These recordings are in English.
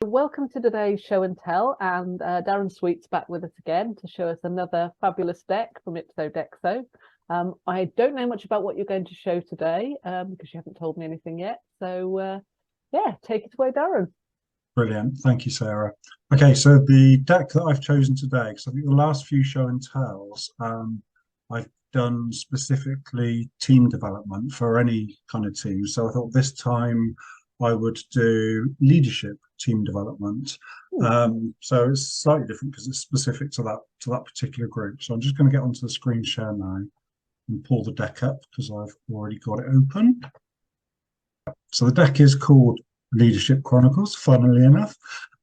Welcome to today's show and tell, and Darren Sweet's back with us again to show us another fabulous deck from Ipsodeckso. I don't know much about what you're going to show today because you haven't told me anything yet. So yeah, take it away, Darren. Brilliant. Thank you, Sarah. Okay, so the deck that I've chosen today, because I think the last few show and tells, I've done specifically team development for any kind of team. So I thought this time I would do leadership team development. So it's slightly different because it's specific to that particular group. So I'm just going to get onto the screen share now and pull the deck up because I've already got it open. So the deck is called Leadership Chronicles, funnily enough,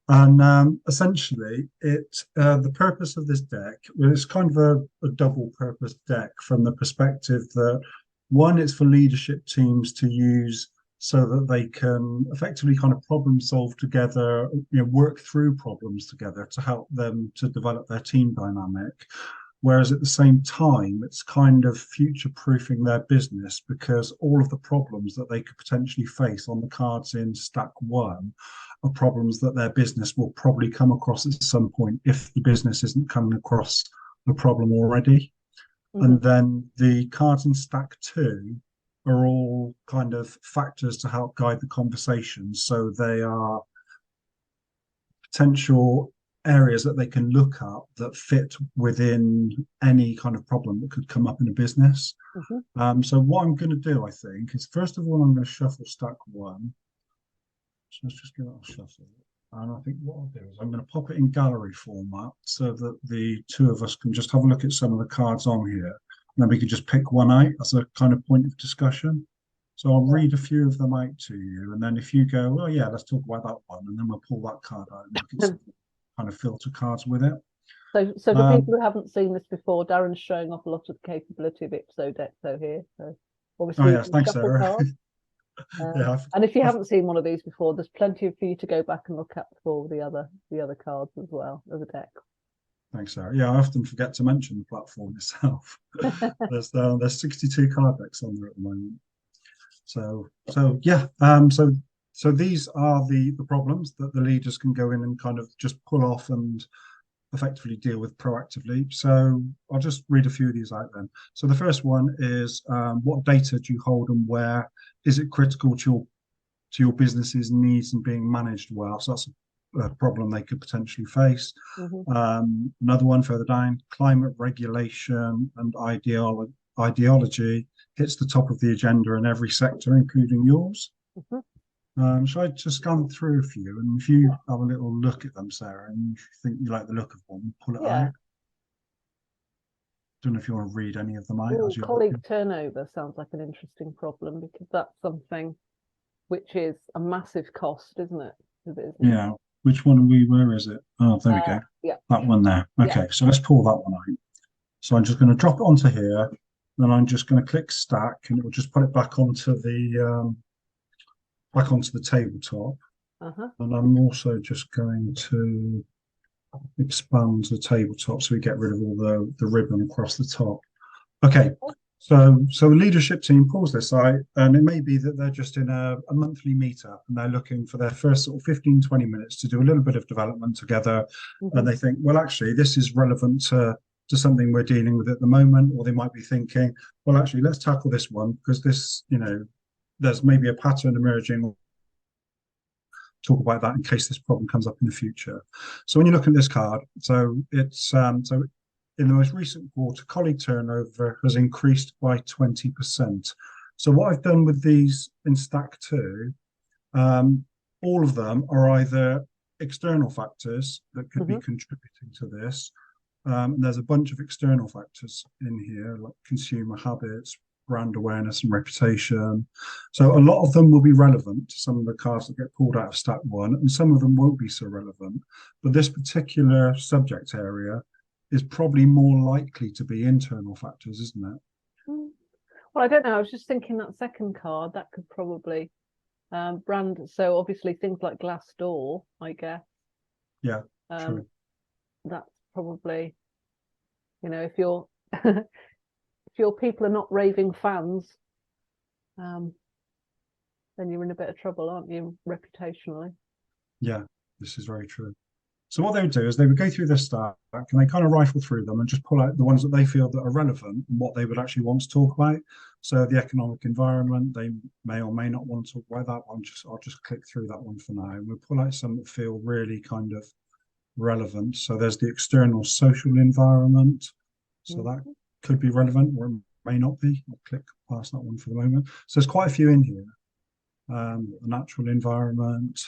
and essentially the purpose of this deck is kind of a double purpose deck from the perspective that one, it's for leadership teams to use so that they can effectively kind of problem solve together, work through problems together to help them to develop their team dynamic. Whereas at the same time, it's kind of future-proofing their business because all of the problems that they could potentially face on the cards in stack one are problems that their business will probably come across at some point if the business isn't coming across the problem already. And then the cards in stack two are all kind of factors to help guide the conversation. So they are potential areas that they can look up that fit within any kind of problem that could come up in a business. So what I'm going to do, I think, is first of all, I'm going to shuffle stack one. So let's just give it a shuffle. And I think what I'll do is I'm going to pop it in gallery format so that the two of us can just have a look at some of the cards on here. And then we can just pick one out as a kind of point of discussion. So I'll read a few of them out to you. And then if you go, oh yeah, let's talk about that one. And then we'll pull that card out and look at some kind of filter cards with it. So for people who haven't seen this before, Darren's showing off a lot of the capability of Ipsodeckso here. So obviously, yes, thanks, Sarah. And if you haven't seen one of these before, there's plenty for you to go back and look at for the other cards as well as a deck. Thanks, Sarah. Yeah, I often forget to mention the platform itself. There's 62 card decks on there at the moment. So these are the problems that the leaders can go in and kind of just pull off and effectively deal with proactively. So I'll just read a few of these out then. So the first one is what data do you hold and where? Is it critical to your business's needs and being managed well? So that's a problem they could potentially face. Another one further down, climate regulation and ideology hits the top of the agenda in every sector, including yours. Shall I just scan through a few? And if you have a little look at them, Sarah, and you think you like the look of one, pull it out. Don't know if you want to read any of them out. Colleague turnover sounds like an interesting problem because that's something which is a massive cost, isn't it? Yeah. Which one where is it? Oh, there we go. Yeah. That one there. Okay, so let's pull that one out. So I'm just going to drop it onto here. Then I'm just going to click stack and it will just put it back onto the tabletop. And I'm also just going to expand the tabletop so we get rid of all the ribbon across the top. Okay, so the leadership team pulls this out, and it may be that they're just in a monthly meetup and they're looking for their first sort of 15-20 minutes to do a little bit of development together. And they think, well, actually, this is relevant to something we're dealing with at the moment. Or they might be thinking, well, actually, let's tackle this one because this, there's maybe a pattern emerging. Talk about that in case this problem comes up in the future. So when you look at this card, so it's so in the most recent quarter, colleague turnover has increased by 20%. So what I've done with these in stack two, all of them are either external factors that could be contributing to this. And there's a bunch of external factors in here, like consumer habits, brand awareness and reputation. So a lot of them will be relevant to some of the cards that get pulled out of stack one, and some of them won't be so relevant. But this particular subject area is probably more likely to be internal factors, isn't it? Well, I don't know. I was just thinking that second card, that could probably brand. So obviously things like Glassdoor, I guess. Yeah, true. That's probably, if you're if your people are not raving fans, then you're in a bit of trouble, aren't you, reputationally? Yeah, This is very true. So what they would do is they would go through this stack and they kind of rifle through them and just pull out the ones that they feel that are relevant and what they would actually want to talk about. So the economic environment, they may or may not want to talk about that one. I'll just click through that one for now. And we'll pull out some that feel really kind of relevant. So there's the external social environment. So that could be relevant or it may not be. I'll click past that one for the moment. So there's quite a few in here. The natural environment.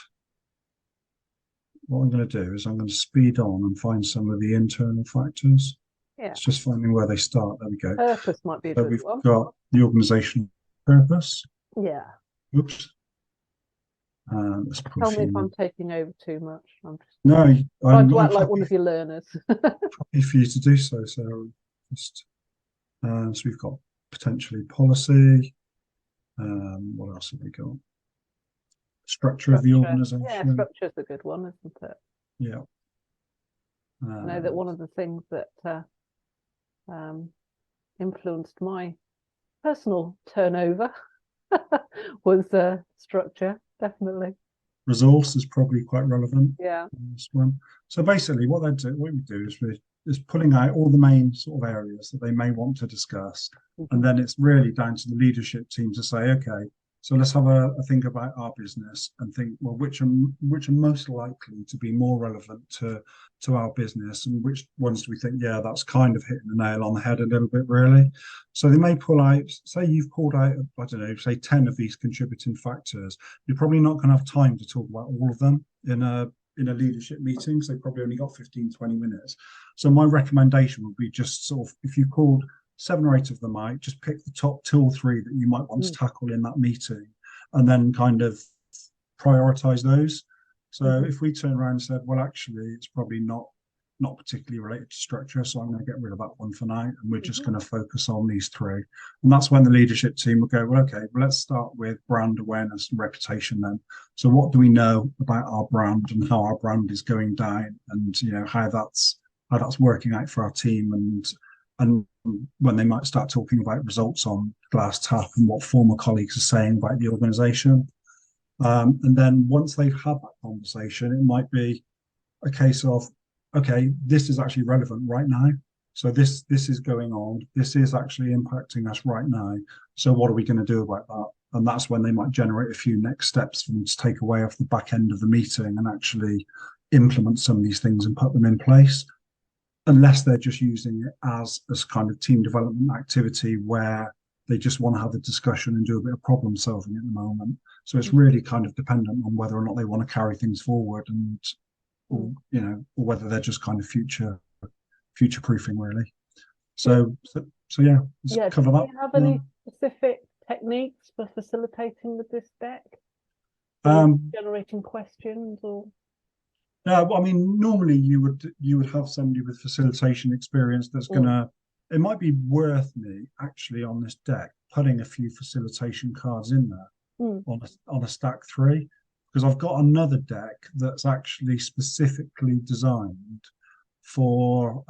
What I'm going to do is I'm going to speed on and find some of the internal factors. Yeah. It's just finding where they start. There we go. Purpose might be a good one. We've got the organizational purpose. Yeah. Oops. Let's Tell me if I'm taking over too much. I'm just no, trying to act like one of your learners. Happy for you to do so, Sarah. Just, so we've got potentially policy. What else have we got? Structure of the organisation. Yeah, structure is a good one, isn't it? Yeah. I know that one of the things that influenced my personal turnover was structure, definitely. Resource is probably quite relevant. Yeah. This one. So basically, what we do is pulling out all the main sort of areas that they may want to discuss, and then it's really down to the leadership team to say, okay, so let's have a think about our business and think, well, which are most likely to be more relevant to our business, and which ones do we think, yeah, that's kind of hitting the nail on the head a little bit, really. So they may pull out, say you've pulled out, I don't know, say 10 of these contributing factors. You're probably not going to have time to talk about all of them in a leadership meeting, so they've probably only got 15-20 minutes. So my recommendation would be just sort of, if you called 7 or 8 of them out, just pick the top 2 or 3 that you might want to tackle in that meeting, and then kind of prioritize those. So if we turn around and said, well, actually, it's probably not particularly related to structure, so I'm going to get rid of that one for now, and we're just going to focus on these 3. And that's when the leadership team will go, well, okay, well, let's start with brand awareness and reputation then. So what do we know about our brand and how our brand is going down, and how that's working out for our team, and when they might start talking about results on glass tap and what former colleagues are saying about the organization. And then once they've had that conversation, it might be a case of, okay, this is actually relevant right now. So this is going on. This is actually impacting us right now. So what are we going to do about that? And that's when they might generate a few next steps for them to take away off the back end of the meeting and actually implement some of these things and put them in place. Unless they're just using it as kind of team development activity where they just want to have a discussion and do a bit of problem solving at the moment. So it's really kind of dependent on whether or not they want to carry things forward, and or whether they're just kind of future proofing, really. So yeah, let's cover that. Do you have any specific techniques for facilitating with this deck? Generating questions or? No, I mean, normally you would have somebody with facilitation experience that's gonna. It might be worth me actually on this deck putting a few facilitation cards in there on a stack 3, because I've got another deck that's actually specifically designed for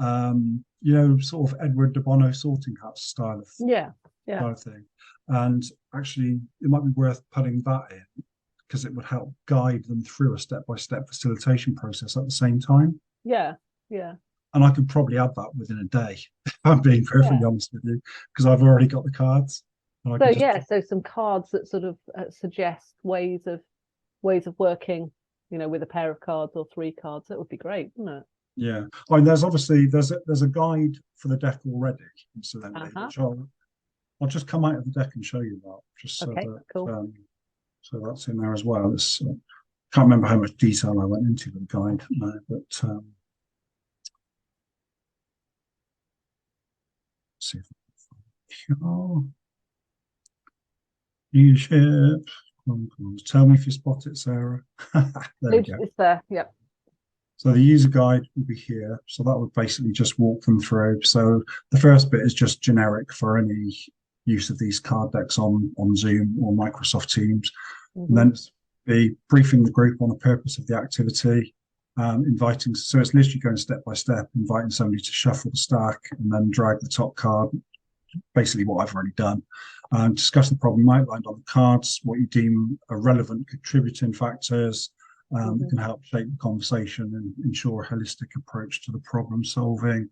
sort of Edward de Bono sorting hat style of kind of thing, and actually it might be worth putting that in, because it would help guide them through a step-by-step facilitation process at the same time. Yeah. And I could probably add that within a day, if I'm being perfectly honest with you, because I've already got the cards. So some cards that sort of suggest ways of working, with a pair of cards or 3 cards. That would be great, wouldn't it? Yeah. I mean, there's a guide for the deck already, incidentally, which I'll just come out of the deck and show you that, just so that cool. So that's in there as well. It's, can't remember how much detail I went into with the guide, but let's see if I can find Leadership Chronicles. Tell me if you spot it, Sarah. It's there, yep. So the user guide will be here. So that would basically just walk them through. So the first bit is just generic for any use of these card decks on Zoom or Microsoft Teams. And then be briefing the group on the purpose of the activity, inviting, so it's literally going step by step, inviting somebody to shuffle the stack and then drag the top card, basically what I've already done. Discuss the problem outlined on the cards, what you deem are relevant contributing factors, It can help shape the conversation and ensure a holistic approach to the problem solving.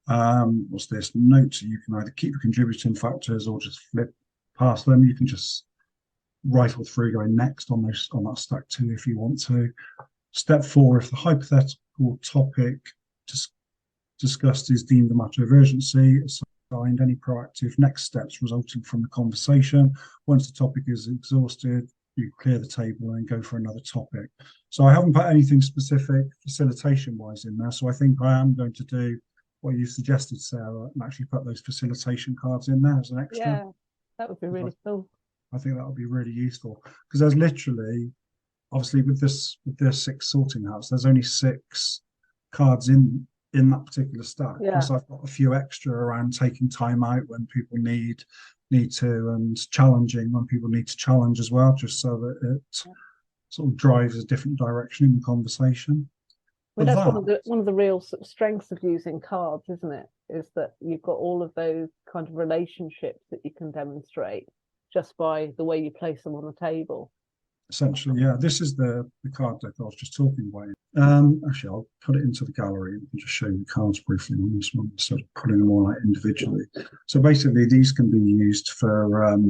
What's this? Notes, you can either keep the contributing factors or just flip past them. You can just rifle through going next on that stack 2 if you want to. Step 4, if the hypothetical topic discussed is deemed a matter of urgency, assigned any proactive next steps resulting from the conversation. Once the topic is exhausted, you clear the table and go for another topic. So I haven't put anything specific facilitation-wise in there, so I think I am going to do what you suggested, Sarah, and actually put those facilitation cards in there as an extra. Yeah, that would be really cool. I think that would be really useful, because there's literally, obviously with the 6 sorting hats, there's only 6 cards in that particular stack. Yeah. Plus I've got a few extra around taking time out when people need to, and challenging when people need to challenge as well, just so that it sort of drives a different direction in the conversation. Well, that's one of the real sort of strengths of using cards, isn't it? Is that you've got all of those kind of relationships that you can demonstrate just by the way you place them on the table. Essentially, yeah. This is the card deck I was just talking about. Actually, I'll put it into the gallery and just show you the cards briefly on this one, instead of putting them all out individually. So basically, these can be used for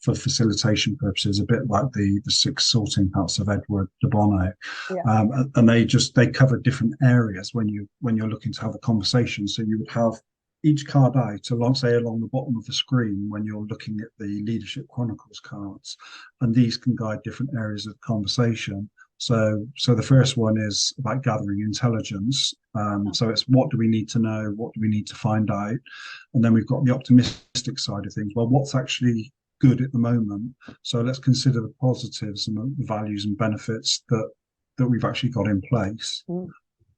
facilitation purposes, a bit like the 6 sorting hats of Edward de Bono. Yeah. And they cover different areas when you're looking to have a conversation. So you would have each card out along the bottom of the screen when you're looking at the Leadership Chronicles cards, and these can guide different areas of the conversation. So the first one is about gathering intelligence. So it's, what do we need to know? What do we need to find out? And then we've got the optimistic side of things. Well, what's actually good at the moment? So let's consider the positives and the values and benefits that we've actually got in place.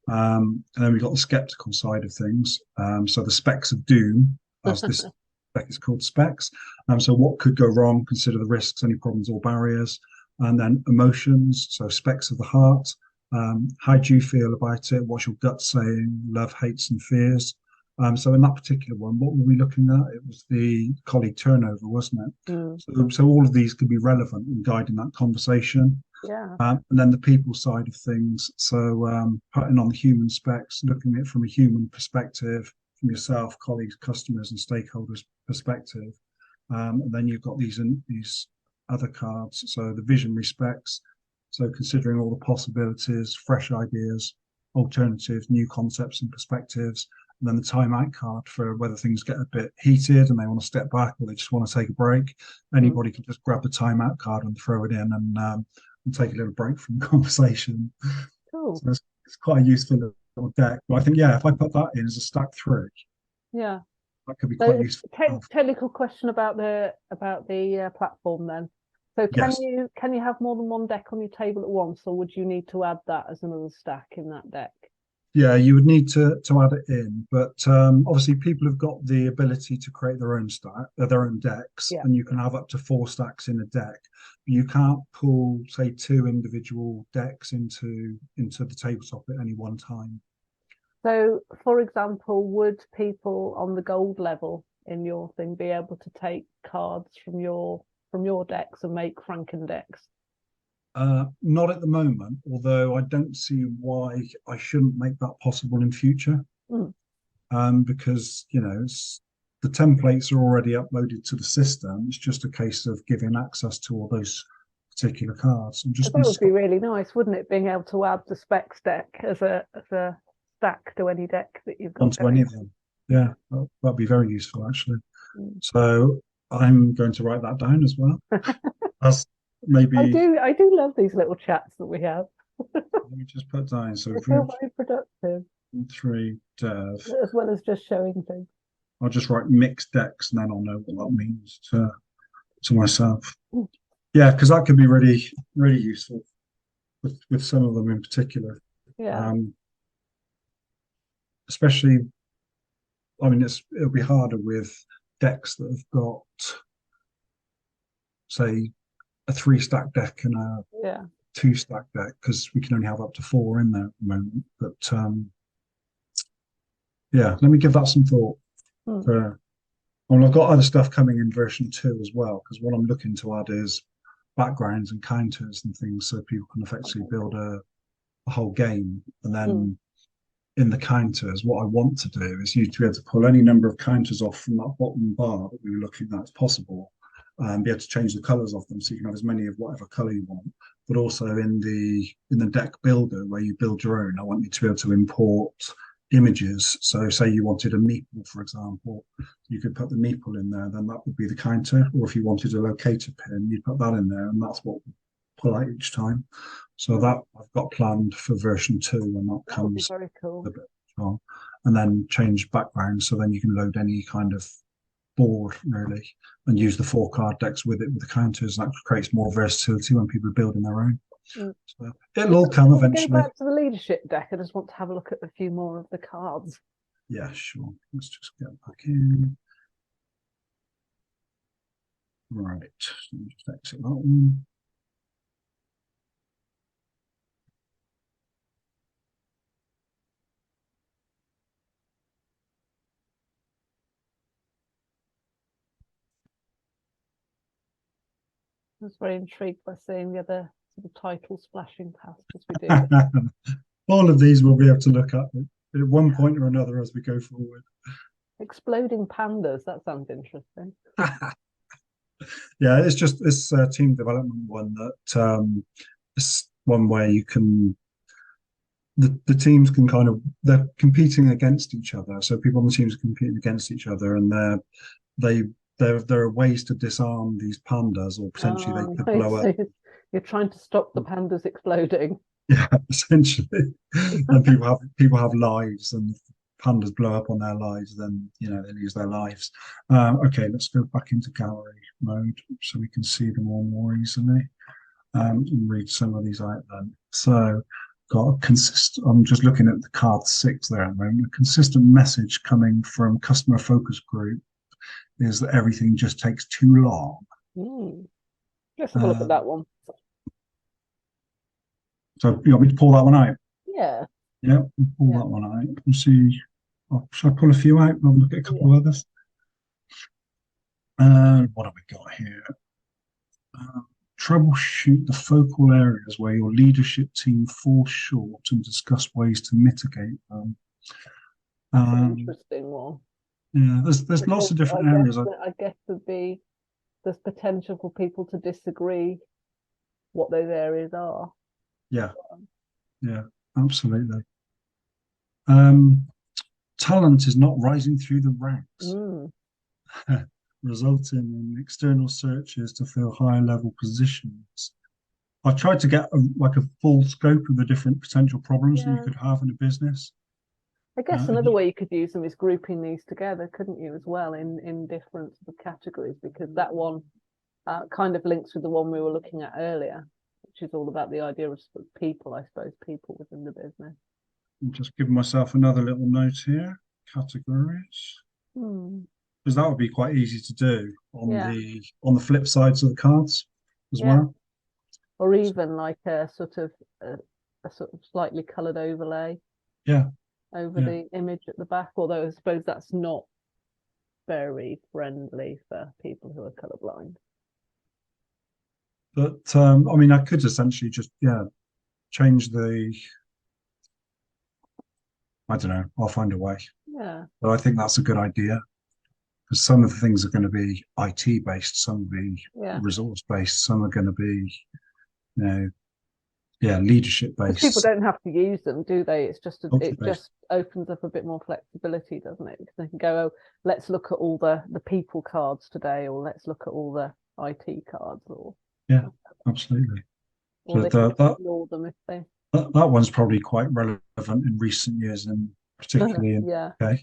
And then we've got the skeptical side of things. So the specs of doom, as this spec is called, specs. So what could go wrong? Consider the risks, any problems or barriers. And then emotions, so specs of the heart. How do you feel about it? What's your gut saying? Love, hates, and fears. So in that particular one, what were we looking at? It was the colleague turnover, wasn't it? So all of these could be relevant in guiding that conversation. Yeah. And then the people side of things. So putting on the human specs, looking at it from a human perspective, from yourself, colleagues, customers, and stakeholders' perspective. And then you've got these other cards. So the visionary specs. So considering all the possibilities, fresh ideas, alternatives, new concepts and perspectives. And then the timeout card for whether things get a bit heated and they want to step back or they just want to take a break. Anybody can just grab the timeout card and throw it in and take a little break from the conversation. Cool. So it's quite a useful little deck. But I think, yeah, if I put that in as a stack 3, yeah, that could be quite useful. Technical question about the platform then. So can you have more than one deck on your table at once, or would you need to add that as another stack in that deck? Yeah, you would need to add it in, but obviously people have got the ability to create their own decks, and you can have up to 4 stacks in a deck. You can't pull, say, 2 individual decks into the tabletop at any one time. So, for example, would people on the gold level in your thing be able to take cards from your decks and make Franken decks? Not at the moment, although I don't see why I shouldn't make that possible in future. Because, you know, the templates are already uploaded to the system. It's just a case of giving access to all those particular cards. That would be really nice, wouldn't it? Being able to add the specs deck as a stack to any deck that you've got. Onto any of them. Yeah, that'd be very useful, actually. So I'm going to write that down as well. Maybe I do love these little chats that we have. Let me just put down. So it's all very productive. 3 dev, as well as just showing things. I'll just write mixed decks, and then I'll know what that means to myself. Yeah, because that could be really, really useful with some of them in particular. Yeah. Especially, I mean, it'll be harder with decks that have got, say, a 3-stack deck and a 2-stack deck, because we can only have up to 4 in there at the moment. But yeah, let me give that some thought. I've got other stuff coming in version 2 as well, because what I'm looking to add is backgrounds and counters and things, so people can effectively build a whole game. And then in the counters, what I want to do is you to be able to pull any number of counters off from that bottom bar that we were looking at as possible, and be able to change the colors of them, so you can have as many of whatever color you want. But also in the deck builder where you build your own, I want you to be able to import images. So say you wanted a meeple, for example, you could put the meeple in there, then that would be the counter. Or if you wanted a locator pin, you'd put that in there, and that's what we'll pull out each time. So that I've got planned for version 2 when that comes. Very cool. A bit on. And then change background, so then you can load any kind of board really, and use the 4 card decks with it with the counters. That creates more versatility when people are building their own. So it'll all come eventually. Go back to the leadership deck. I just want to have a look at a few more of the cards. Yeah, sure. Let's just get back in. Right. Let me just exit that one. I was very intrigued by seeing the other sort of titles flashing past as we do. All of these we'll be able to look at one point or another as we go forward. Exploding pandas, that sounds interesting. Yeah, it's just this team development one that it's one where you can the teams can kind of, they're competing against each other. So people on the teams are competing against each other, and there are ways to disarm these pandas, or potentially they could blow up. You're trying to stop the pandas exploding. Yeah, essentially. And people have lives, and if pandas blow up on their lives, then they lose their lives. Okay, let's go back into gallery mode so we can see them all more easily, and read some of these out then. So got a consistent, I'm just looking at the card 6 there at the moment. A consistent message coming from customer focus group is that everything just takes too long. Let's have a look at that one. So you want me to pull that one out? Yeah. Yeah, we'll pull that one out and see. Shall I pull a few out and have a look at a couple of others? What have we got here? Troubleshoot the focal areas where your leadership team falls short and discuss ways to mitigate them. That's an interesting one. Yeah, there's lots of different areas. I guess there's potential for people to disagree what those areas are. Yeah, absolutely. Talent is not rising through the ranks, resulting in external searches to fill higher level positions. I tried to get a full scope of the different potential problems that you could have in a business. I guess another way you could use them is grouping these together, couldn't you, as well, in different sort of categories, because that one kind of links with the one we were looking at earlier, which is all about the idea of people, I suppose, people within the business. I'm just giving myself another little note here, categories. Because that would be quite easy to do on the flip sides of the cards as well. Or even like a sort of slightly coloured overlay. Over the image at the back, although I suppose that's not very friendly for people who are colourblind. But I mean, I could essentially just change the. I don't know. I'll find a way. Yeah. But I think that's a good idea, because some of the things are going to be IT based, some will be resource based, some are going to be, leadership based. People don't have to use them, do they? It's just it just opens up a bit more flexibility, doesn't it? Because they can go, let's look at all the people cards today, or let's look at all the IT cards, or absolutely. Or they can ignore them if they. That one's probably quite relevant in recent years, and particularly in UK.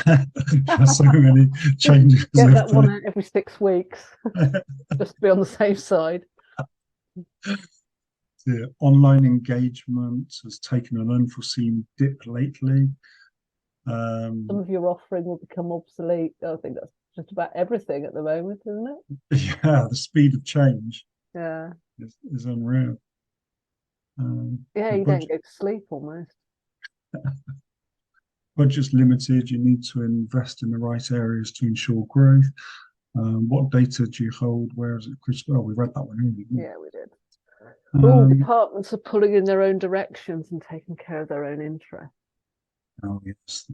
There's so many changes. Get that one out every 6 weeks, just to be on the safe side. The online engagement has taken an unforeseen dip lately. Some of your offering will become obsolete. I think that's just about everything at the moment, isn't it? Yeah, the speed of change is unreal. You don't go to sleep almost. Budget's limited. You need to invest in the right areas to ensure growth. What data do you hold? Where is it critical? Oh, we read that one, didn't we? Yeah, we did. All Um, departments are pulling in their own directions and taking care of their own interests. oh, yes,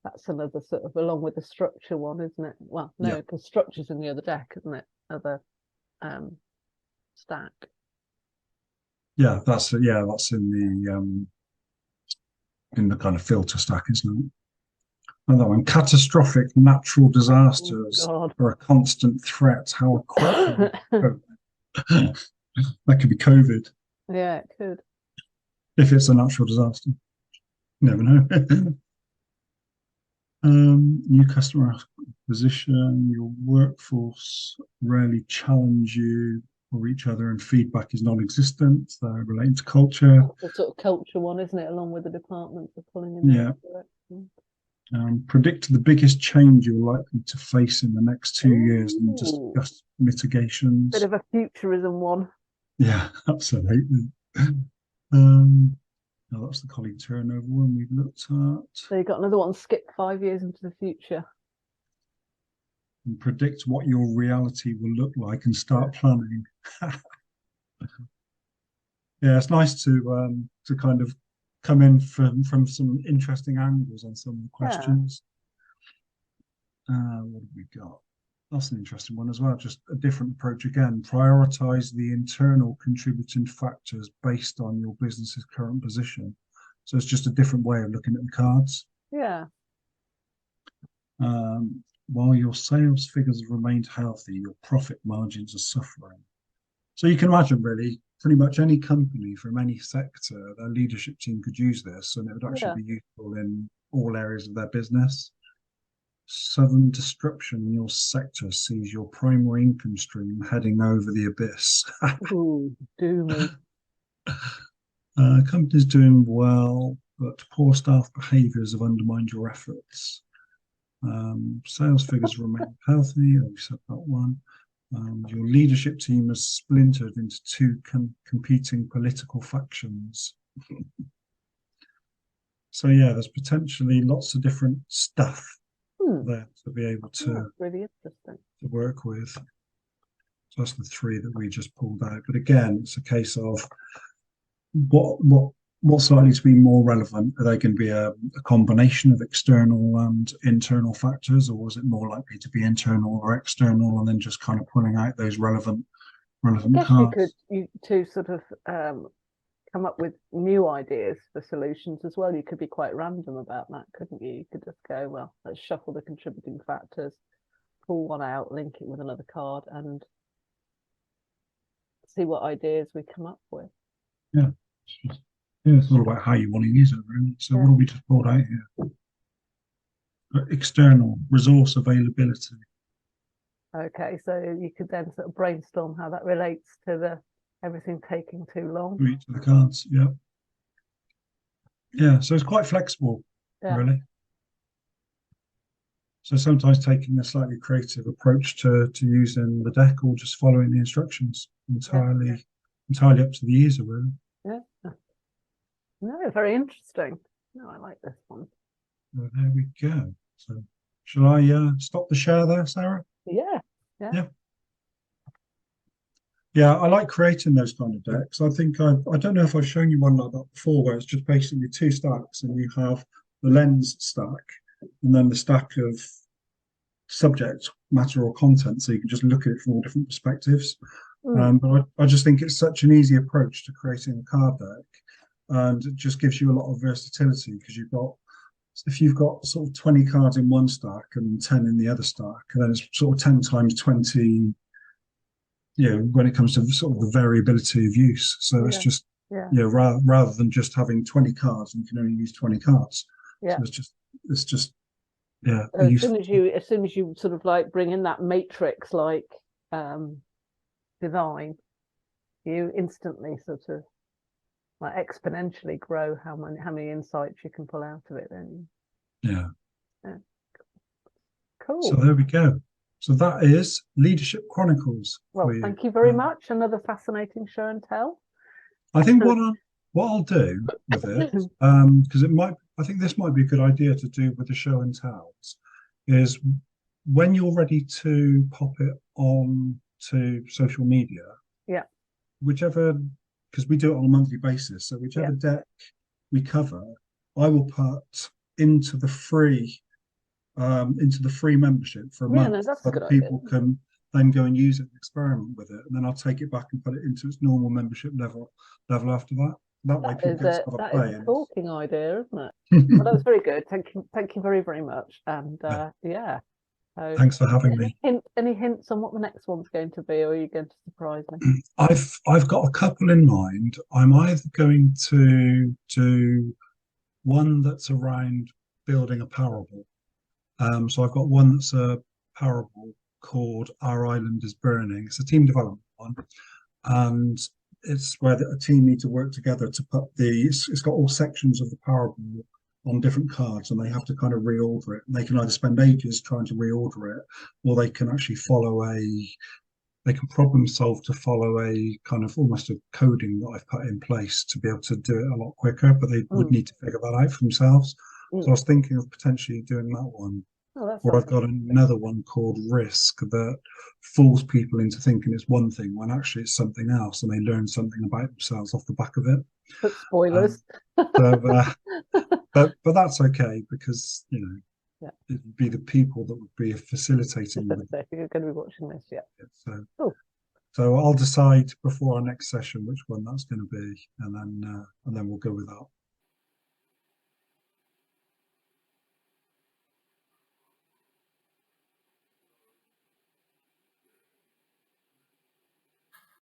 That's another sort of along with the structure one, isn't it? Well, no, yeah. because structure's in the other deck, isn't it? Other stack. Yeah, that's in the kind of filter stack, isn't it? Another one, catastrophic natural disasters Oh, are a constant threat. How equipped that could be COVID yeah, it could. if it's a natural disaster. Never know. New customer acquisition, your workforce rarely challenge you or each other, and feedback is non-existent. They're relating to culture. The sort of culture one, isn't it? Along with the departments are pulling in Yeah. that direction. Predict the biggest change you're likely to face in the next 2 years and discuss mitigations. Bit of a futurism one. Yeah, absolutely. Now that's the colleague turnover one we've looked at. So you got another one, skip 5 years into the future. And predict what your reality will look like and start planning. Yeah, it's nice to kind of come in from some interesting angles on some of the questions. What have we got? That's an interesting one as well. Just a different approach again. Prioritize the internal contributing factors based on your business's current position. So it's just a different way of looking at the cards. Yeah. While your sales figures have remained healthy, your profit margins are suffering. So you can imagine, really, pretty much any company from any sector, their leadership team could use this, and it would actually be useful in all areas of their business. Sudden disruption in your sector sees your primary income stream heading over the abyss. Ooh, doomy. Company's doing well, but poor staff behaviours have undermined your efforts. Sales figures remain healthy. We said that one. Your leadership team has splintered into two competing political factions. So yeah, there's potentially lots of different stuff there to be able to, really interesting to work with. So that's the three that we just pulled out. But again, it's a case of what's likely to be more relevant? Are they going to be a combination of external and internal factors, or is it more likely to be internal or external, and then just kind of pulling out those relevant cards? You could sort of come up with new ideas for solutions as well. You could be quite random about that, couldn't you? You could just go, well, let's shuffle the contributing factors, pull one out, link it with another card, and see what ideas we come up with. Yeah. Yeah, it's all about how you want to use it, really. So what have we just pulled out here? External resource availability. Okay, so you could then sort of brainstorm how that relates to the everything taking too long. To each of the cards, yeah. Yeah, so it's quite flexible, really. So sometimes taking a slightly creative approach to using the deck, or just following the instructions, entirely up to the user, really. Yeah. No, very interesting. No, I like this one. So there we go. So shall I stop the share there, Sarah? Yeah. Yeah, I like creating those kind of decks. I think I don't know if I've shown you one like that before, where it's just basically two stacks, and you have the lens stack and then the stack of subject matter or content, so you can just look at it from all different perspectives. But I just think it's such an easy approach to creating a card deck, and it just gives you a lot of versatility, because if you've got sort of 20 cards in one stack and 10 in the other stack, and then it's sort of 10 times 20, when it comes to sort of the variability of use. So it's just, rather than just having 20 cards and you can only use 20 cards. So it's just as soon as you sort of like bring in that matrix like design, you instantly sort of like exponentially grow how many insights you can pull out of it then. Yeah. Cool. So there we go. So that is Leadership Chronicles. Well, thank you very much. Another fascinating show and tell. I think what I'll do with it, because it might I think this might be a good idea to do with the show and tells, is when you're ready to pop it on to social media, Yeah. whichever, because we do it on a monthly basis, so whichever deck we cover, I will put into the free membership for a month, no, that's so a good that idea. people can then go and use it and experiment with it, and then I'll take it back and put it into its normal membership level after that. That way people can have a That play. is a talking idea, isn't it? Well, that was very good. Thank you very, very much. And yeah. So, Thanks for having me. Any hints on what the next one's going to be, or are you going to surprise me? I've got a couple in mind. I'm either going to do one that's around building a parable. So I've got one that's a parable called Our Island is Burning. It's a team development one, and it's where a team need to work together to put it's got all sections of the parable on different cards, and they have to kind of reorder it. And they can either spend ages trying to reorder it, or they can actually they can problem solve to follow a kind of almost a coding that I've put in place to be able to do it a lot quicker, but they would need to figure that out for themselves. So I was thinking of potentially doing that one. Or I've got another one called Risk that fools people into thinking it's one thing when actually it's something else, and they learn something about themselves off the back of it. But spoilers. But that's okay, because it would be the people that would be facilitating. You're going to be watching this, So I'll decide before our next session which one that's going to be, and then we'll go with that.